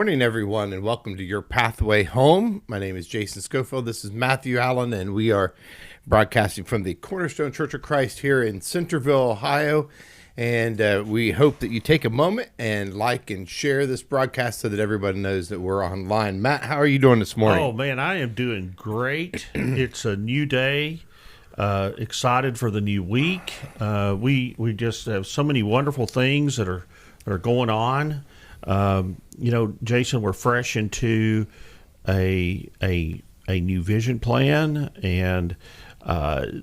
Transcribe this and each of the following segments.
Morning, everyone, and welcome to Your Pathway Home. My name is Jason Schofield. This is Matthew Allen, and we are broadcasting from the Cornerstone Church of Christ here in Centerville, Ohio. And we hope that you take a moment and like and share this broadcast so that everybody knows that we're online. Matt, how are you doing this morning? Oh, man, I am doing great. It's a new day. Excited for the new week. We just have so many wonderful things that are going on. Jason, we're fresh into a new vision plan, and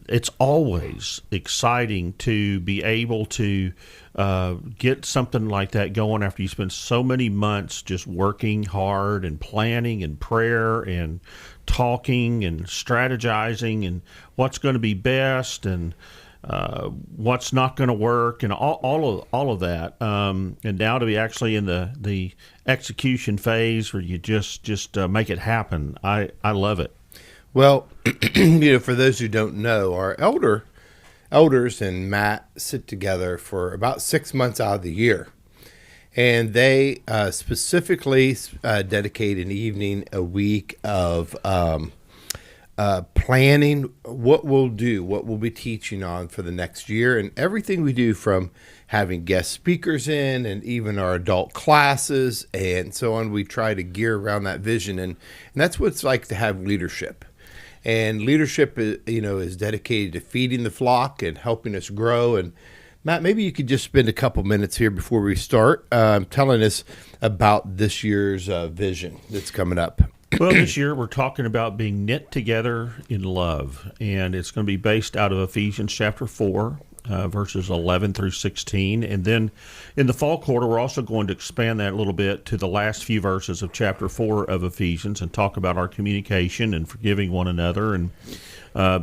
it's always exciting to be able to get something like that going after you spend so many months just working hard and planning and prayer and talking and strategizing and what's going to be best and what's not going to work and all of that, and now to be actually in the execution phase where you just make it happen. I love it. Well, for those who don't know, our elders and Matt sit together for about 6 months out of the year, and they specifically dedicate an evening a week of planning what we'll do, what we'll be teaching on for the next year, and everything we do, from having guest speakers in and even our adult classes and so on. We try to gear around that vision, and that's what it's like to have leadership. And leadership is dedicated to feeding the flock and helping us grow. And Matt, maybe you could just spend a couple minutes here before we start telling us about this year's vision that's coming up. Well, this year we're talking about being knit together in love, and it's going to be based out of Ephesians chapter 4, verses 11 through 16. And then in the fall quarter, we're also going to expand that a little bit to the last few verses of chapter 4 of Ephesians and talk about our communication and forgiving one another and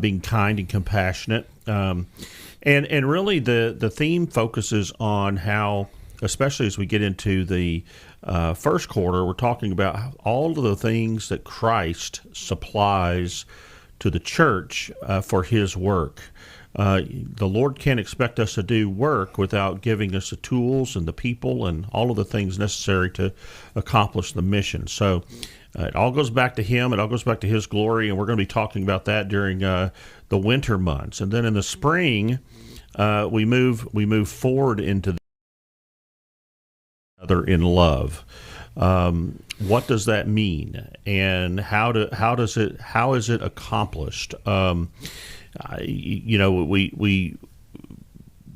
being kind and compassionate. And really the theme focuses on how, especially as we get into the first quarter, we're talking about all of the things that Christ supplies to the church for his work. The Lord can't expect us to do work without giving us the tools and the people and all of the things necessary to accomplish the mission. So it all goes back to him. It all goes back to his glory, and we're going to be talking about that during the winter months. And then in the spring, we move forward into other in love. What does that mean, and how is it accomplished? We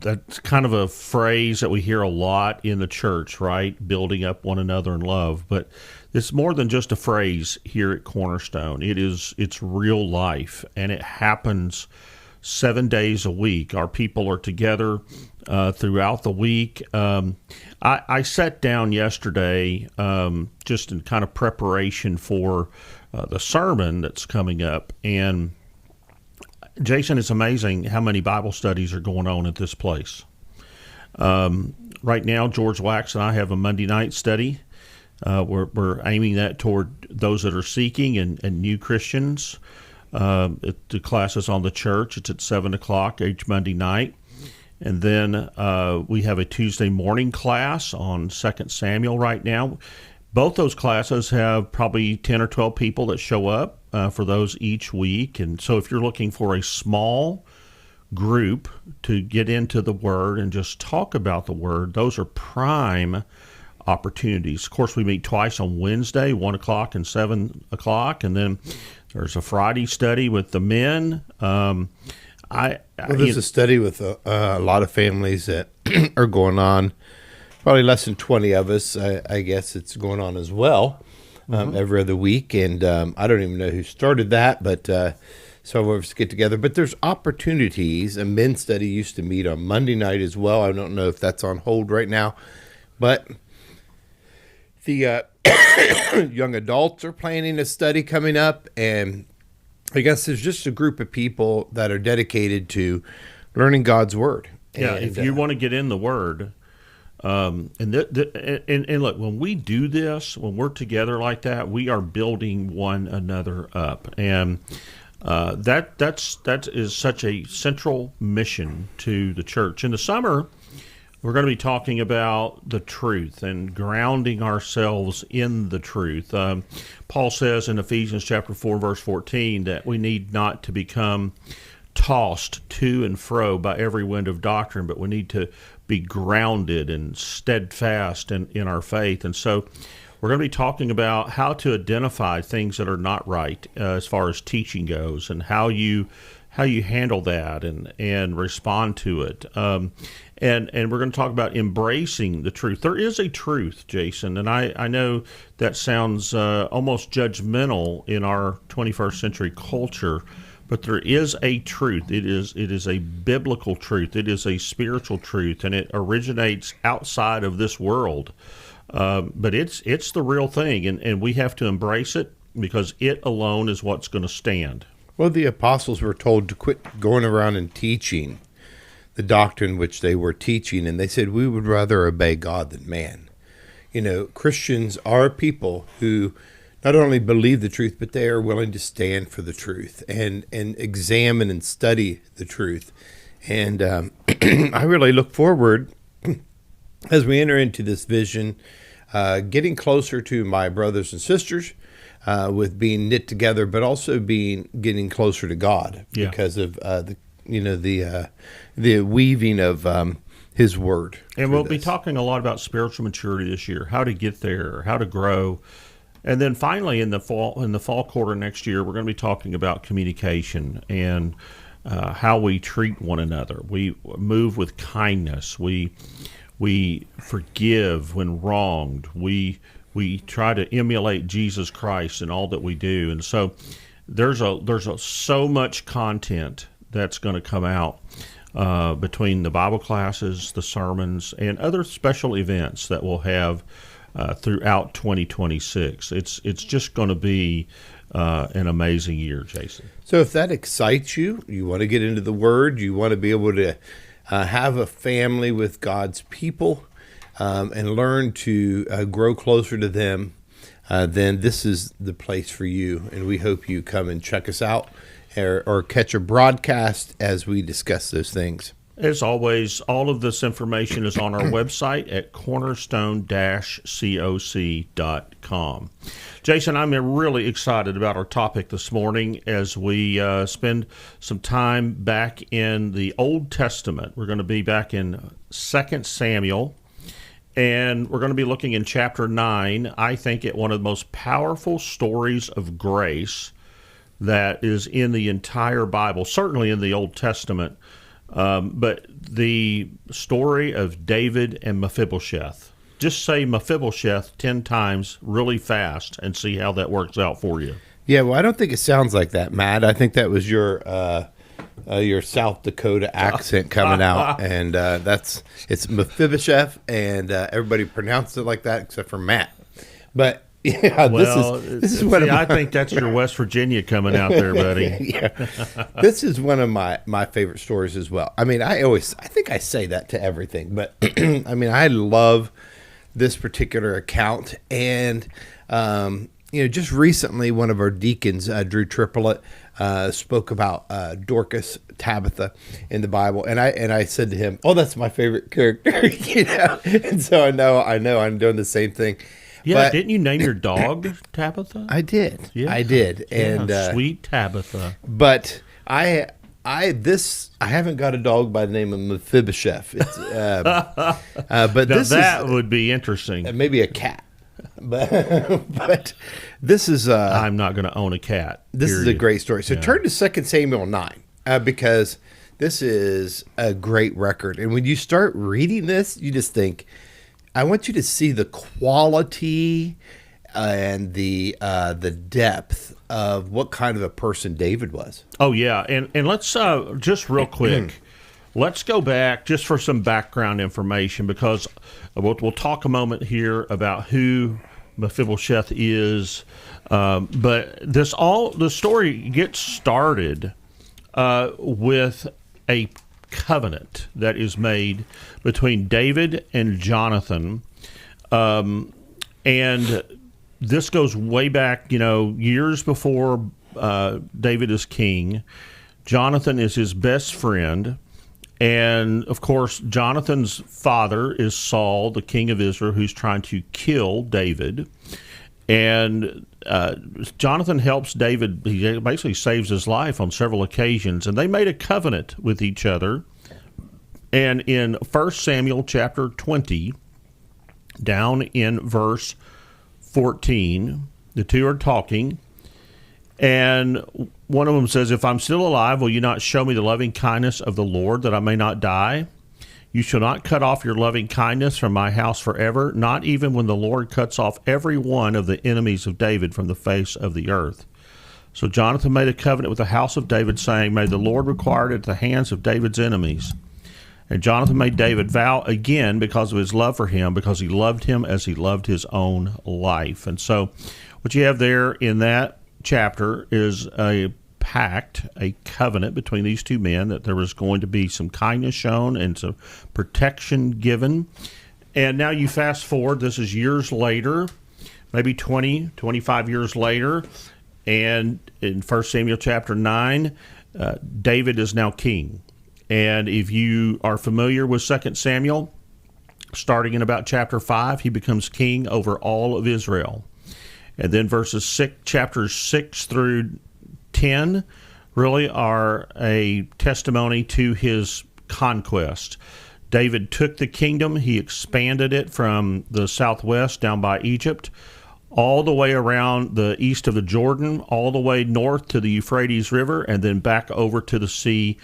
that's kind of a phrase that we hear a lot in the church, right? Building up one another in love, but it's more than just a phrase here at Cornerstone. It's real life, and it happens 7 days a week. Our people are together throughout the week. I sat down yesterday just in kind of preparation for the sermon that's coming up, and Jason, it's amazing how many Bible studies are going on at this place. Right now, George Wax and I have a Monday night study. We're aiming that toward those that are seeking and new Christians. The class is on the church. It's at 7 o'clock each Monday night. And then we have a Tuesday morning class on 2 Samuel right now. Both those classes have probably 10 or 12 people that show up for those each week. And so if you're looking for a small group to get into the Word and just talk about the Word, those are prime opportunities. Of course, we meet twice on Wednesday, 1 o'clock and 7 o'clock. And then there's a Friday study with the men. There's a study with a lot of families that are going on. Probably less than 20 of us, I guess it's going on as well, every other week. And I don't even know who started that, but some of us get together. But there's opportunities. A men's study used to meet on Monday night as well. I don't know if that's on hold right now. But the young adults are planning a study coming up, and I guess there's just a group of people that are dedicated to learning God's Word. Yeah, and if you want to get in the Word, and look, when we do this, when we're together like that, we are building one another up, and that is such a central mission to the church. In the summer, We're going to be talking about the truth and grounding ourselves in the truth. Paul says in Ephesians chapter 4, verse 14, that we need not to become tossed to and fro by every wind of doctrine, but we need to be grounded and steadfast in our faith. And so we're going to be talking about how to identify things that are not right as far as teaching goes, and how you handle that and respond to it. And we're going to talk about embracing the truth. There is a truth, Jason, and I know that sounds almost judgmental in our 21st century culture, but there is a truth. It is a biblical truth. It is a spiritual truth, and it originates outside of this world. But it's the real thing, and we have to embrace it, because it alone is what's going to stand. Well, the apostles were told to quit going around and teaching the doctrine which they were teaching, and they said, we would rather obey God than man. You know, Christians are people who not only believe the truth, but they are willing to stand for the truth and examine and study the truth. And I really look forward, as we enter into this vision, getting closer to my brothers and sisters, with being knit together, but also getting closer to God, because of the weaving of His Word. And we'll be talking a lot about spiritual maturity this year, how to get there, how to grow. And then finally, in the fall quarter next year, we're going to be talking about communication and how we treat one another. We move with kindness. We forgive when wronged. We try to emulate Jesus Christ in all that we do. And so there's so much content that's going to come out between the Bible classes, the sermons, and other special events that we'll have throughout 2026. It's just going to be an amazing year, Jason. So if that excites you, you want to get into the Word, you want to be able to have a family with God's people, and learn to grow closer to them, then this is the place for you. And we hope you come and check us out, or catch a broadcast as we discuss those things. As always, all of this information is on our website at cornerstone-coc.com. Jason, I'm really excited about our topic this morning as we spend some time back in the Old Testament. We're going to be back in 2 Samuel, and we're going to be looking in chapter 9, I think, at one of the most powerful stories of grace that is in the entire Bible, certainly in the Old Testament. But the story of David and Mephibosheth. Just say Mephibosheth 10 times really fast and see how that works out for you. Yeah, well, I don't think it sounds like that, Matt. I think that was your South Dakota accent coming out, and it's Mephibosheth, and everybody pronounced it like that except for Matt. But yeah, well, this is what I think that's your West Virginia coming out there, buddy. Yeah, this is one of my favorite stories as well. I mean, I think I say that to everything, but I mean, I love this particular account, and just recently, one of our deacons, Drew Triplett, spoke about Dorcas, Tabitha, in the Bible, and I said to him, "Oh, that's my favorite character," And so I know I'm doing the same thing. Yeah, but didn't you name your dog Tabitha? I did. Yeah. I did. And sweet Tabitha. But I haven't got a dog by the name of Mephibosheth. It's, but that would be interesting. Maybe a cat. But this is I'm not going to own a cat. This is a great story. So turn to 2 Samuel 9 because this is a great record. And when you start reading this, you just think, I want you to see the quality and the depth of what kind of a person David was. Oh, yeah. And let's just real quick, let's go back just for some background information, because we'll talk a moment here about who Mephibosheth is. But the story gets started with a covenant that is made between David and Jonathan, and this goes way back, years before David is king. Jonathan is his best friend, And of course, Jonathan's father is Saul, the king of Israel, who's trying to kill David. And Jonathan helps David. He basically saves his life on several occasions. And they made a covenant with each other. And in 1 Samuel chapter 20, down in verse 14, the two are talking. And one of them says, "If I'm still alive, will you not show me the loving kindness of the Lord, that I may not die? You shall not cut off your loving kindness from my house forever, not even when the Lord cuts off every one of the enemies of David from the face of the earth." So Jonathan made a covenant with the house of David, saying, "May the Lord require it at the hands of David's enemies." And Jonathan made David vow again because of his love for him, because he loved him as he loved his own life. And so what you have there in that chapter is a pact, a covenant between these two men, that there was going to be some kindness shown and some protection given. And now you fast forward, this is years later, maybe 20, 25 years later, and in 1 Samuel chapter 9, David is now king. And if you are familiar with 2 Samuel, starting in about chapter 5, he becomes king over all of Israel. And then chapters 6 through 10 really are a testimony to his conquest. David took the kingdom, he expanded it from the southwest down by Egypt, all the way around the east of the Jordan, all the way north to the Euphrates River, and then back over to the sea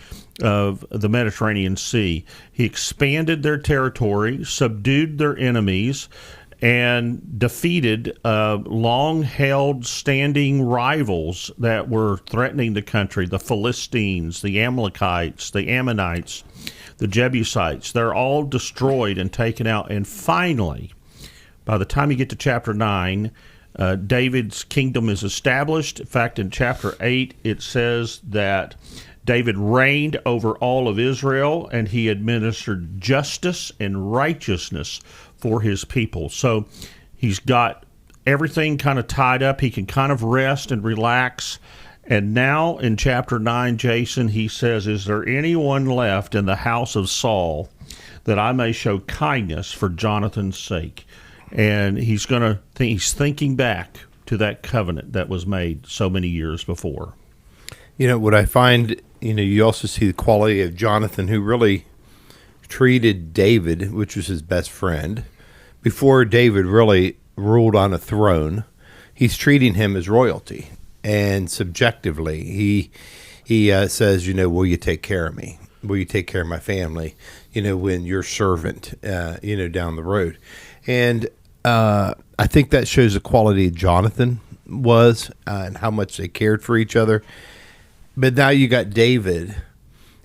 of the Mediterranean Sea. He expanded their territory, subdued their enemies, and defeated long-held standing rivals that were threatening the country, the Philistines, the Amalekites, the Ammonites, the Jebusites. They're all destroyed and taken out. And finally, by the time you get to chapter 9, David's kingdom is established. In fact, in chapter 8, it says that David reigned over all of Israel, and he administered justice and righteousness for his people. So he's got everything kind of tied up. He can kind of rest and relax. And now in chapter 9, Jason, he says, "Is there anyone left in the house of Saul that I may show kindness for Jonathan's sake?" And he's thinking back to that covenant that was made so many years before. You know, what I find, you also see the quality of Jonathan, who really treated David, which was his best friend, before David really ruled on a throne. He's treating him as royalty, and subjectively, he says, "Will you take care of me? Will you take care of my family? When your servant, down the road." And I think that shows the quality of Jonathan was and how much they cared for each other. But now you got David,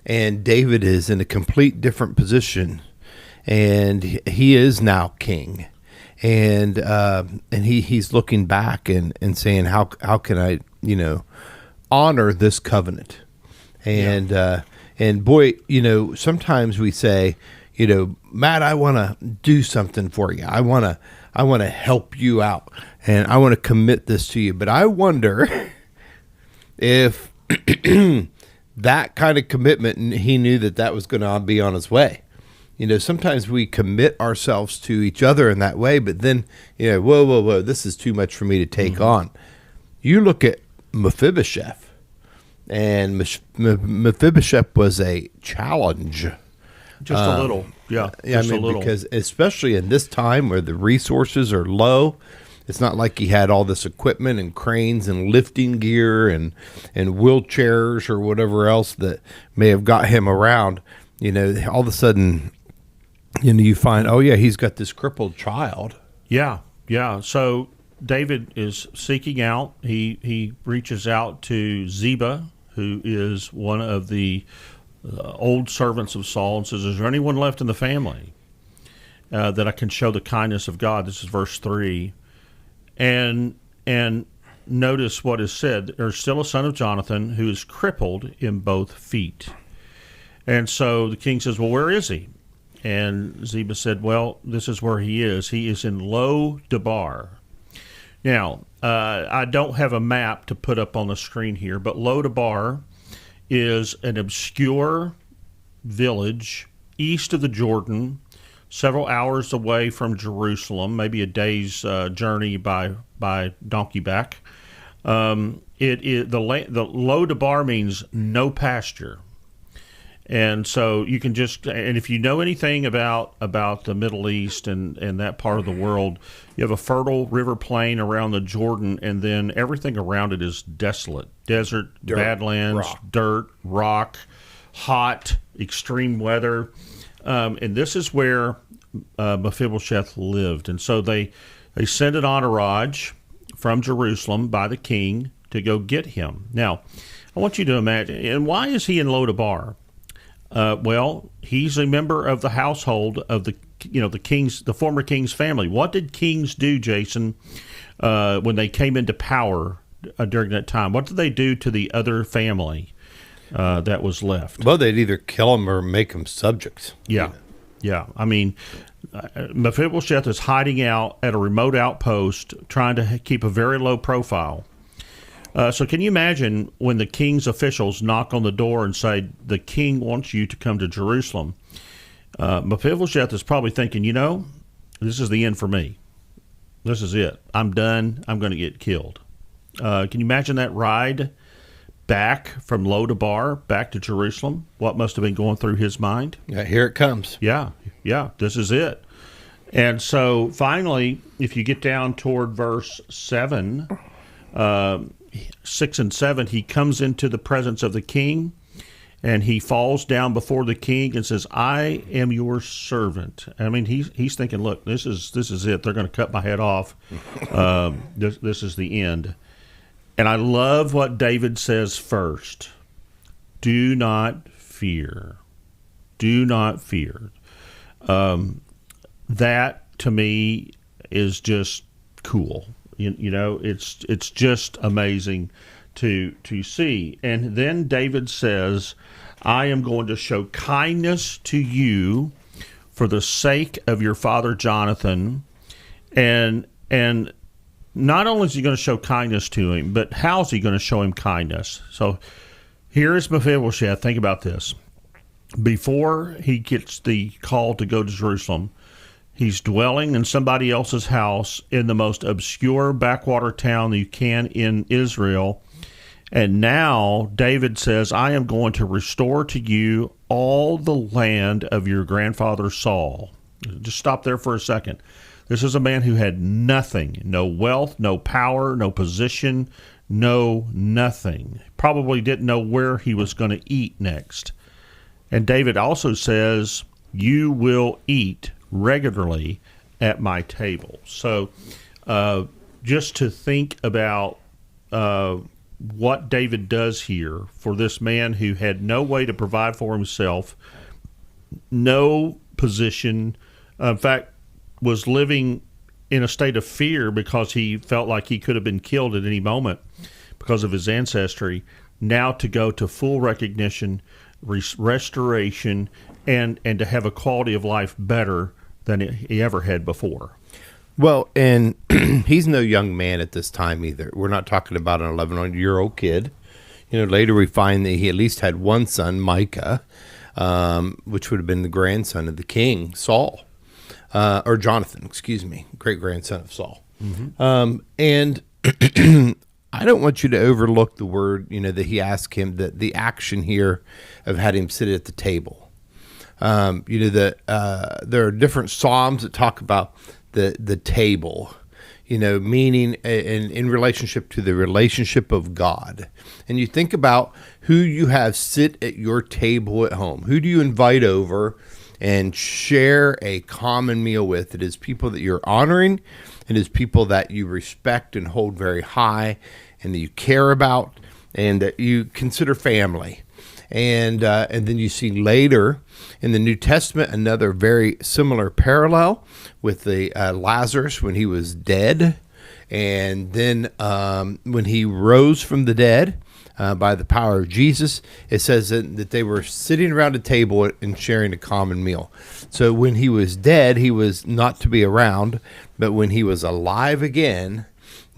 and David is in a complete different position, and he is now king, and he's looking back and saying, how can I honor this covenant? And and boy, sometimes we say, Matt, I want to do something for you. I want to help you out, and I want to commit this to you. But I wonder if that kind of commitment, and he knew that was going to be on his way. Sometimes we commit ourselves to each other in that way, but then, whoa, this is too much for me to take on. You look at Mephibosheth, and Mephibosheth was a challenge. Just a little, yeah. A little. Because especially in this time where the resources are low, it's not like he had all this equipment and cranes and lifting gear and wheelchairs or whatever else that may have got him around. All of a sudden, you find, oh yeah, he's got this crippled child. Yeah. So David is seeking out. He reaches out to Ziba, who is one of the old servants of Saul, and says, "Is there anyone left in the family that I can show the kindness of God?" This is verse 3. And notice what is said. There's still a son of Jonathan who is crippled in both feet. And so the king says, "Well, where is he?" And Ziba said, "Well, this is where he is. He is in Lo Debar." Now, I don't have a map to put up on the screen here, but Lo Debar is an obscure village east of the Jordan, several hours away from Jerusalem, maybe a day's journey by donkey back. It is the Lo Debar means no pasture. And so you can and if you know anything about the Middle East and that part of the world, you have a fertile river plain around the Jordan, and then everything around it is desolate. Desert, Dirt, badlands, rock. dirt, rock, hot, extreme weather. And this is where Mephibosheth lived. And so they sent an entourage from Jerusalem by the king to go get him. Now, I want you to imagine, and why is he in Lo Debar? Well, he's a member of the household of the former king's family. What did kings do, Jason, when they came into power during that time? What did they do to the other family that was left? Well, they'd either kill him or make him subjects. Yeah. I mean, Mephibosheth is hiding out at a remote outpost, trying to keep a very low profile. So can you imagine when the king's officials knock on the door and say, the king wants you to come to Jerusalem? Mephibosheth is probably thinking, this is the end for me. This is it. I'm done. I'm going to get killed. Can you imagine that ride back from Lo Debar back to Jerusalem? What must have been going through his mind? Yeah, here it comes. Yeah, this is it. And so finally, if you get down toward verse 7, 6 and 7, he comes into the presence of the king, and he falls down before the king and says, I am your servant. I mean, he's thinking, look, this is it. They're going to cut my head off. This is the end. And I love what David says first. Do not fear. Do not fear. That, to me, is just cool. It's just amazing to see. And then David says, I am going to show kindness to you for the sake of your father Jonathan. And not only is he going to show kindness to him, but how is he going to show him kindness? So here is Mephibosheth. Think about this. Before he gets the call to go to Jerusalem, he's dwelling in somebody else's house in the most obscure backwater town you can in Israel. And now David says, I am going to restore to you all the land of your grandfather Saul. Just stop there for a second. This is a man who had nothing, no wealth, no power, no position, no nothing. Probably didn't know where he was going to eat next. And David also says, you will eat regularly at my table. So just to think about what David does here for this man who had no way to provide for himself, no position, in fact, was living in a state of fear because he felt like he could have been killed at any moment because of his ancestry, now to go to full recognition, restoration, and to have a quality of life better than he ever had before. Well, and he's no young man at this time either. We're not talking about an 11-year-old kid. Later we find that he at least had one son, Micah, which would have been the grandson of the king, Saul, or Jonathan, great-grandson of Saul. Mm-hmm. And I don't want you to overlook the word, that he asked him, the action here of having him sit at the table. There are different Psalms that talk about the table, meaning in relationship to the relationship of God. And you think about who you have sit at your table at home. Who do you invite over and share a common meal with? It is people that you're honoring. It is people that you respect and hold very high and that you care about and that you consider family. And then you see later in the New Testament another very similar parallel with the Lazarus when he was dead, and then when he rose from the dead by the power of Jesus, it says that they were sitting around a table and sharing a common meal. So when he was dead, he was not to be around, but when he was alive again,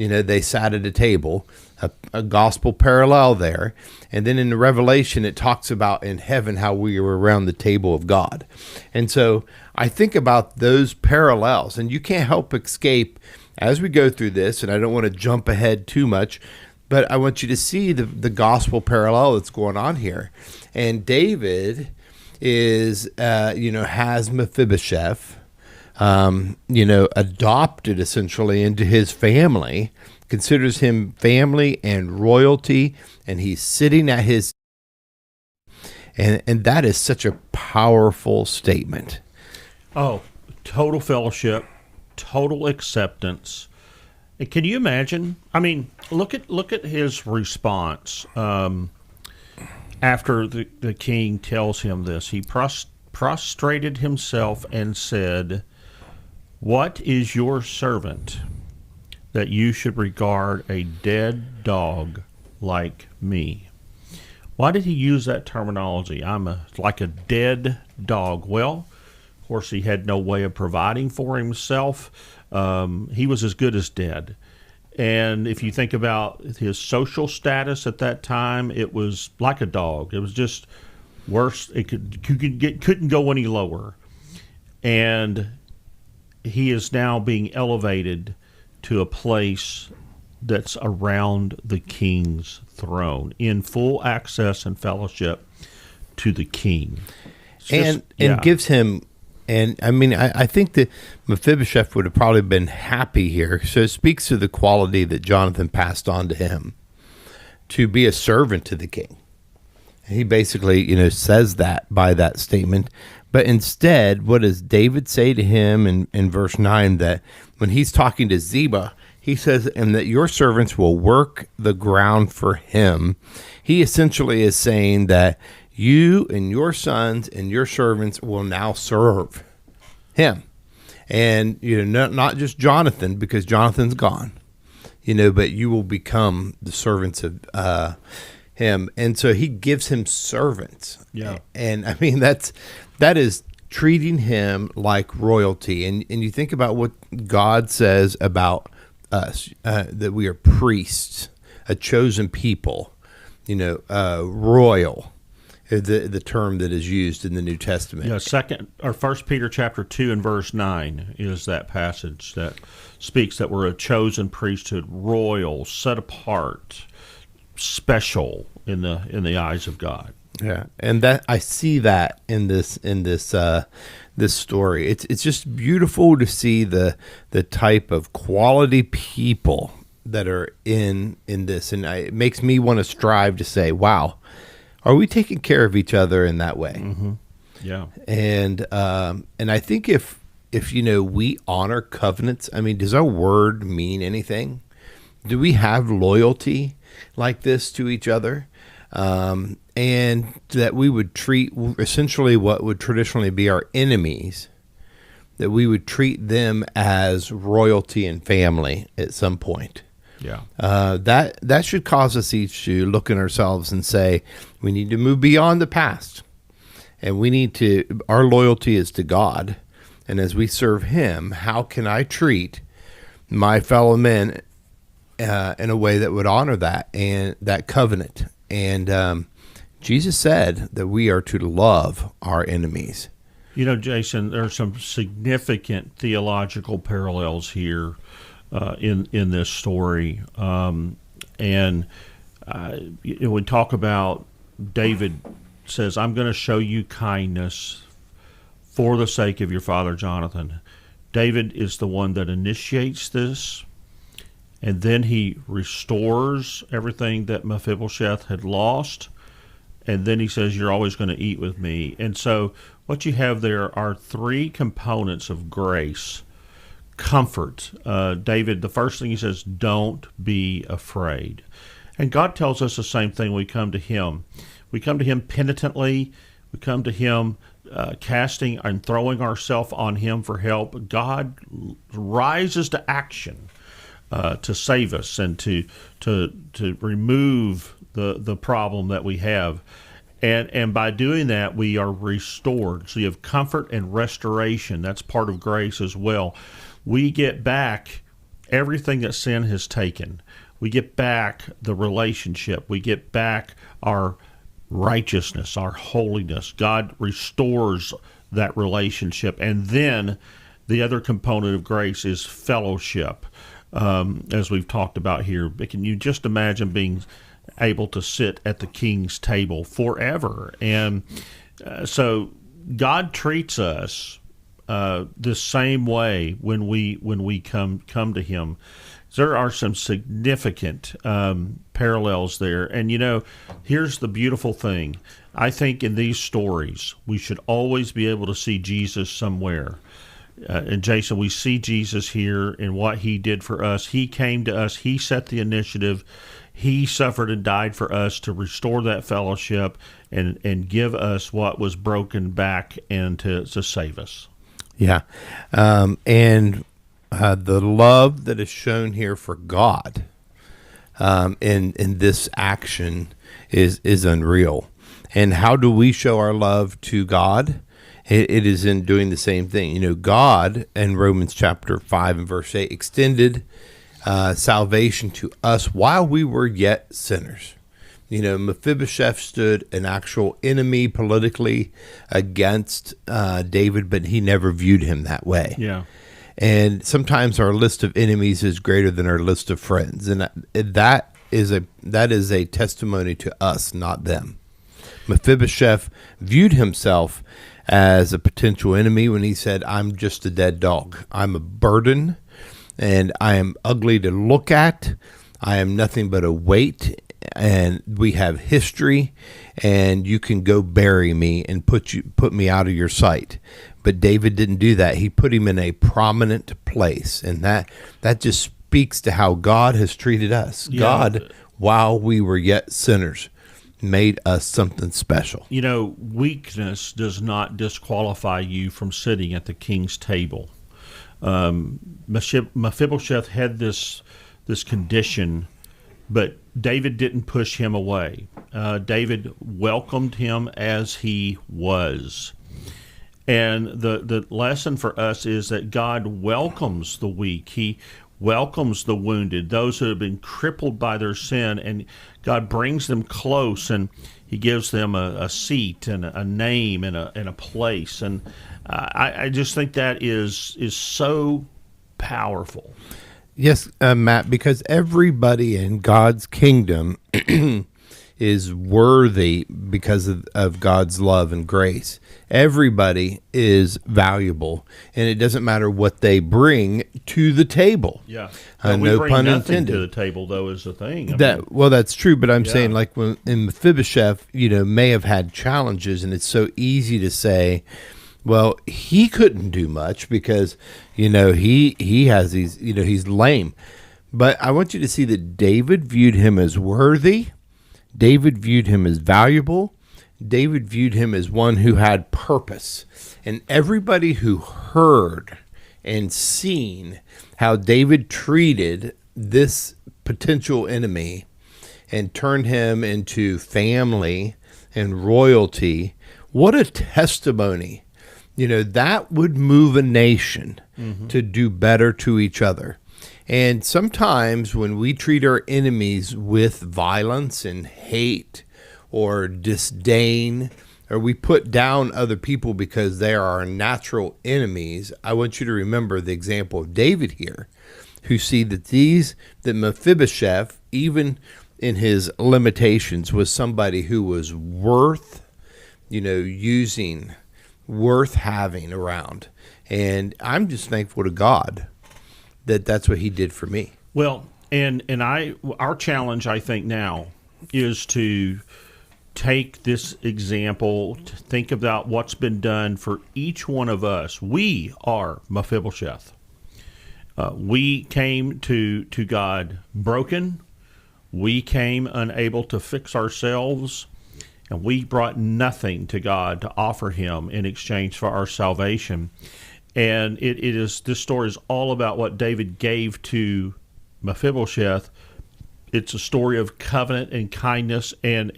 they sat at a table, a gospel parallel there. And then in the Revelation, it talks about in heaven how we were around the table of God. And so I think about those parallels, and you can't help escape as we go through this, and I don't want to jump ahead too much, but I want you to see the gospel parallel that's going on here. And David is, has Mephibosheth, adopted essentially into his family, considers him family and royalty, and he's sitting at his, and that is such a powerful statement. Oh, total fellowship, total acceptance. And can you imagine? I mean, look at his response after the king tells him this. He prostrated himself and said, "What is your servant that you should regard a dead dog like me?" Why did he use that terminology? Like a dead dog. Well, of course, he had no way of providing for himself. He was as good as dead. And if you think about his social status at that time, it was like a dog. It was just worse. It couldn't go any lower. And he is now being elevated to a place that's around the king's throne, in full access and fellowship to the king. And gives him, and I mean, I think that Mephibosheth would have probably been happy here. So it speaks to the quality that Jonathan passed on to him to be a servant to the king. He basically, says that by that statement. But instead, what does David say to him in verse 9? That when he's talking to Ziba, he says, "And that your servants will work the ground for him." He essentially is saying that you and your sons and your servants will now serve him. And, not just Jonathan, because Jonathan's gone, but you will become the servants of him. And so he gives him servants. Yeah. And I mean, that is treating him like royalty. And you think about what God says about us, that we are priests, a chosen people, royal, the term that is used in the New Testament. Yeah, 1 Peter chapter 2 and verse 9 is that passage that speaks that we're a chosen priesthood, royal, set apart, special in the eyes of God. Yeah, and that I see that in this this story. It's just beautiful to see the type of quality people that are in this, and it makes me want to strive to say, "Wow, are we taking care of each other in that way?" Mm-hmm. Yeah, and I think if we honor covenants, I mean, does our word mean anything? Do we have loyalty like this to each other? And that we would treat essentially what would traditionally be our enemies, that we would treat them as royalty and family at some point. Yeah. That should cause us each to look at ourselves and say, we need to move beyond the past, and our loyalty is to God. And as we serve him, how can I treat my fellow men in a way that would honor that and that covenant? And Jesus said that we are to love our enemies. Jason, there are some significant theological parallels here in this story. And we talk about David says, "I'm going to show you kindness for the sake of your father Jonathan." David is the one that initiates this. And then he restores everything that Mephibosheth had lost. And then he says, "You're always going to eat with me." And so what you have there are three components of grace. Comfort. David, the first thing he says, "Don't be afraid." And God tells us the same thing. We come to him. We come to him penitently. We come to him casting and throwing ourselves on him for help. God rises to action to save us and to remove the problem that we have. And by doing that, we are restored. So you have comfort and restoration. That's part of grace as well. We get back everything that sin has taken. We get back the relationship. We get back our righteousness, our holiness. God restores that relationship. And then the other component of grace is fellowship, as we've talked about here. Can you just imagine being able to sit at the King's table forever? And so God treats us the same way when we come to Him. There are some significant parallels there. And, here's the beautiful thing. I think in these stories, we should always be able to see Jesus somewhere. And Jason, we see Jesus here in what He did for us. He came to us. He set the initiative. He suffered and died for us to restore that fellowship and give us what was broken back and to save us. Yeah. And the love that is shown here for God in this action is unreal. And how do we show our love to God? It is in doing the same thing. God, in Romans chapter 5 and verse 8, extended salvation to us while we were yet sinners. Mephibosheth stood an actual enemy politically against David, but he never viewed him that way. Yeah. And sometimes our list of enemies is greater than our list of friends, and that is a testimony to us, not them. Mephibosheth viewed himself as a potential enemy when he said, "I'm just a dead dog. I'm a burden, and I am ugly to look at. I am nothing but a weight, and we have history, and you can go bury me and put me out of your sight." But David didn't do that. He put him in a prominent place, and that just speaks to how God has treated us. Yeah. God, while we were yet sinners, made us something special. Weakness does not disqualify you from sitting at the King's table. Mephibosheth had this condition, but David didn't push him away. David welcomed him as he was. And the lesson for us is that God welcomes the weak. He welcomes the wounded, those who have been crippled by their sin, and God brings them close, and He gives them a seat and a name and a place. And I just think that is so powerful. Yes, Matt, because everybody in God's kingdom is worthy because of God's love and grace. Everybody is valuable, and it doesn't matter what they bring to the table. Yeah, no pun intended. To the table, though, is the thing. Well, that's true, but I'm saying, like, when in Mephibosheth, may have had challenges, and it's so easy to say, well, he couldn't do much because, he has these, he's lame. But I want you to see that David viewed him as worthy. David viewed him as valuable. David viewed him as one who had purpose. And everybody who heard and seen how David treated this potential enemy and turned him into family and royalty, what a testimony. That would move a nation to do better to each other. And sometimes when we treat our enemies with violence and hate or disdain, or we put down other people because they are our natural enemies, I want you to remember the example of David here, who see that Mephibosheth, even in his limitations, was somebody who was worth, using, worth having around. And I'm just thankful to God that that's what He did for me. Well, and our challenge, I think, now is to take this example, to think about what's been done for each one of us. We are Mephibosheth. We came to God broken. We came unable to fix ourselves, and we brought nothing to God to offer Him in exchange for our salvation. And this story is all about what David gave to Mephibosheth. It's a story of covenant and kindness and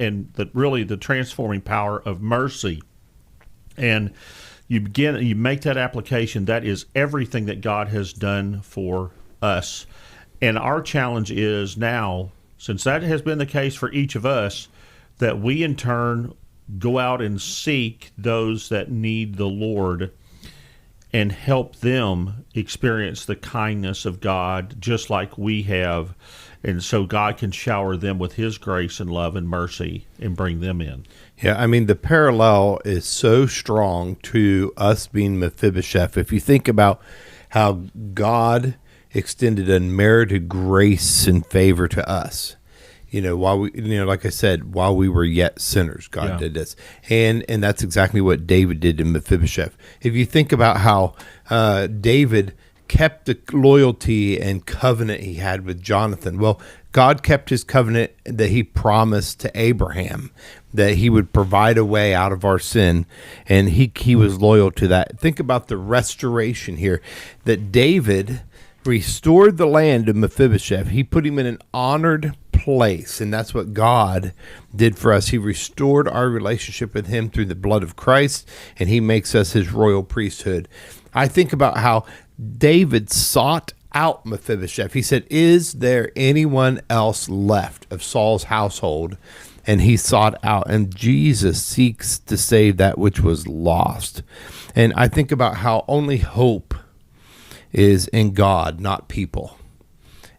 really the transforming power of mercy. And you make that application. That is everything that God has done for us. And our challenge is now, since that has been the case for each of us, that we in turn go out and seek those that need the Lord and help them experience the kindness of God just like we have. And so God can shower them with his grace and love and mercy and bring them in. Yeah, I mean, the parallel is so strong to us being Mephibosheth. If you think about how God extended unmerited grace and favor to us, while we, like I said, while we were yet sinners, God did this. And that's exactly what David did to Mephibosheth. If you think about how David kept the loyalty and covenant he had with Jonathan, well, God kept his covenant that he promised to Abraham, that he would provide a way out of our sin, and he was loyal to that. Think about the restoration here, that David restored the land of Mephibosheth. He put him in an honored place, and that's what God did for us. He restored our relationship with him through the blood of Christ, and he makes us his royal priesthood. I think about how David sought out Mephibosheth. He said, is there anyone else left of Saul's household? And he sought out, and Jesus seeks to save that which was lost. And I think about how only hope is in God, not people.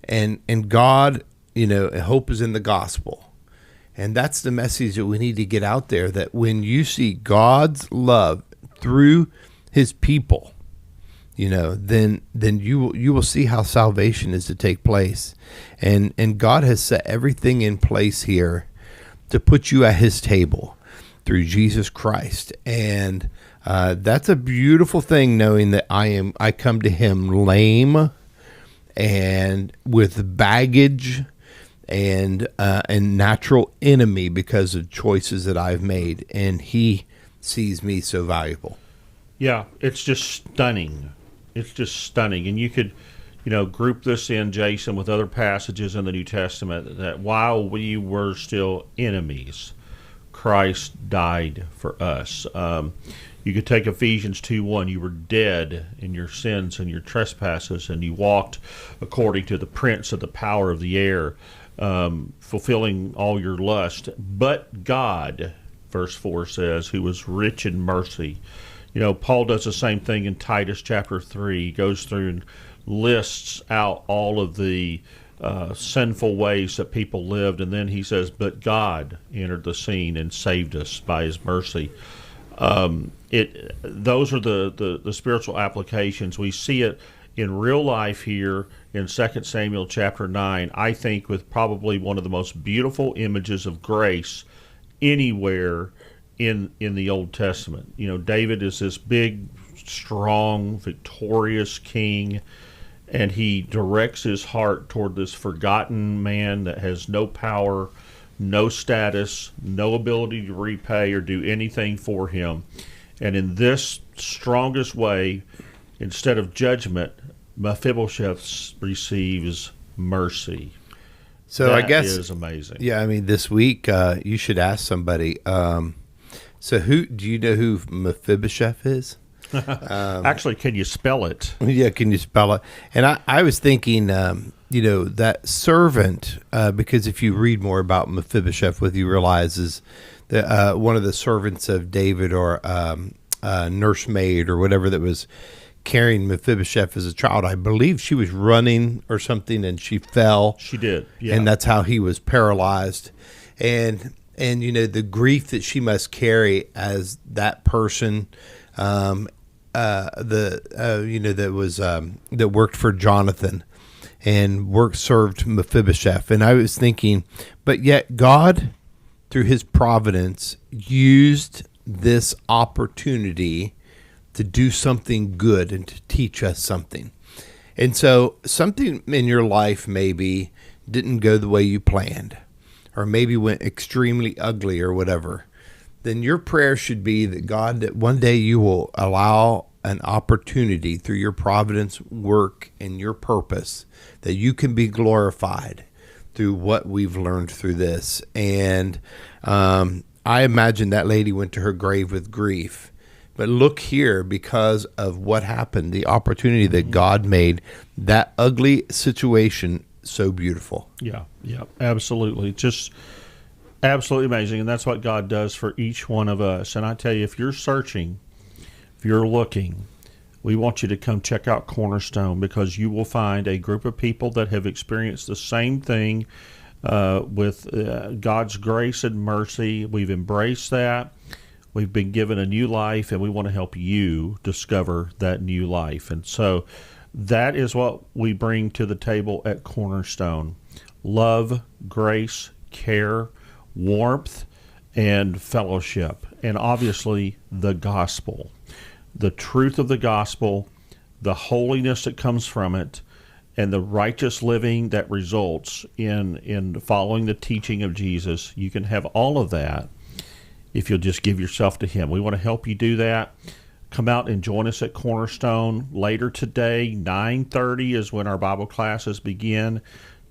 And God, hope is in the gospel. And that's the message that we need to get out there, that when you see God's love through his people, then you will see how salvation is to take place. And God has set everything in place here to put you at his table through Jesus Christ. And that's a beautiful thing, knowing that I come to him lame and with baggage and natural enemy because of choices that I've made, and he sees me so valuable. Yeah, it's just stunning. It's just stunning. And you could, group this in, Jason, with other passages in the New Testament, that while we were still enemies, Christ died for us. You could take Ephesians 2:1. You were dead in your sins and your trespasses, and you walked according to the prince of the power of the air, fulfilling all your lust. But God, verse 4 says, who was rich in mercy. Paul does the same thing in Titus chapter 3. He goes through and lists out all of the sinful ways that people lived, and then he says, but God entered the scene and saved us by his mercy. Those are the spiritual applications. We see it in real life here in 2 Samuel chapter 9, I think with probably one of the most beautiful images of grace anywhere in the Old Testament. David is this big, strong, victorious king, and he directs his heart toward this forgotten man that has no power, no status, no ability to repay or do anything for him. And in this strongest way, instead of judgment, Mephibosheth receives mercy. So that I guess is amazing. Yeah, I mean, this week you should ask somebody. So do you know who Mephibosheth is? Actually, can you spell it? Yeah, can you spell it? And I was thinking, that servant, because if you read more about Mephibosheth, what you realize is that one of the servants of David, or nursemaid or whatever, that was carrying Mephibosheth as a child, I believe she was running or something and she fell. She did, yeah. And that's how he was paralyzed. And the grief that she must carry as that person, that worked for Jonathan and served Mephibosheth. And I was thinking, but yet God, through his providence, used this opportunity to do something good and to teach us something. And so something in your life maybe didn't go the way you planned, or maybe went extremely ugly or whatever. Then your prayer should be that God, that one day you will allow an opportunity through your providence work and your purpose, that you can be glorified through what we've learned through this. And I imagine that lady went to her grave with grief, But look here, because of what happened, the opportunity that God made, that ugly situation so beautiful. Yeah, absolutely. Just absolutely amazing. And that's what God does for each one of us. And I tell you, if you're searching, if you're looking, we want you to come check out Cornerstone, because you will find a group of people that have experienced the same thing with God's grace and mercy. We've embraced that. We've been given a new life, and we want to help you discover that new life. And so that is what we bring to the table at Cornerstone: love, grace, care, warmth, and fellowship. And obviously the gospel, the truth of the gospel, the holiness that comes from it, and the righteous living that results in following the teaching of Jesus. You can have all of that if you'll just give yourself to Him. We want to help you do that. Come out and join us at Cornerstone later today. 9:30 is when our Bible classes begin.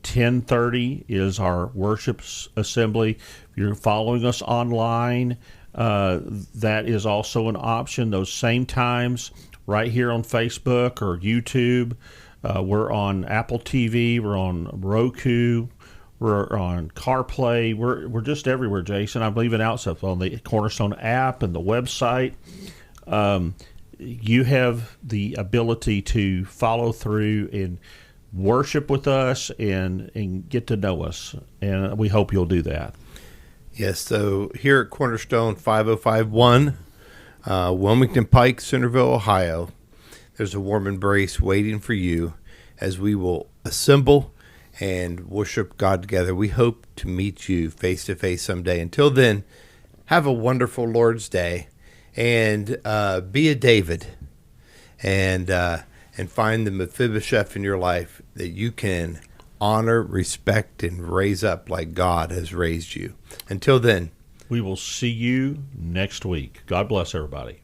10:30 is our worship assembly. If you're following us online, that is also an option. Those same times right here on Facebook or YouTube. We're on Apple TV. We're on Roku. We're on CarPlay. We're just everywhere, Jason. I believe in Outstuff on the Cornerstone app and the website. You have the ability to follow through and worship with us and get to know us, and we hope you'll do that. Yes, so here at Cornerstone 5051, Wilmington Pike, Centerville, Ohio, there's a warm embrace waiting for you as we will assemble and worship God together. We hope to meet you face to face someday. Until then, have a wonderful Lord's Day, and be a David, and find the Mephibosheth in your life that you can honor, respect, and raise up like God has raised you. Until then, we will see you next week. God bless everybody.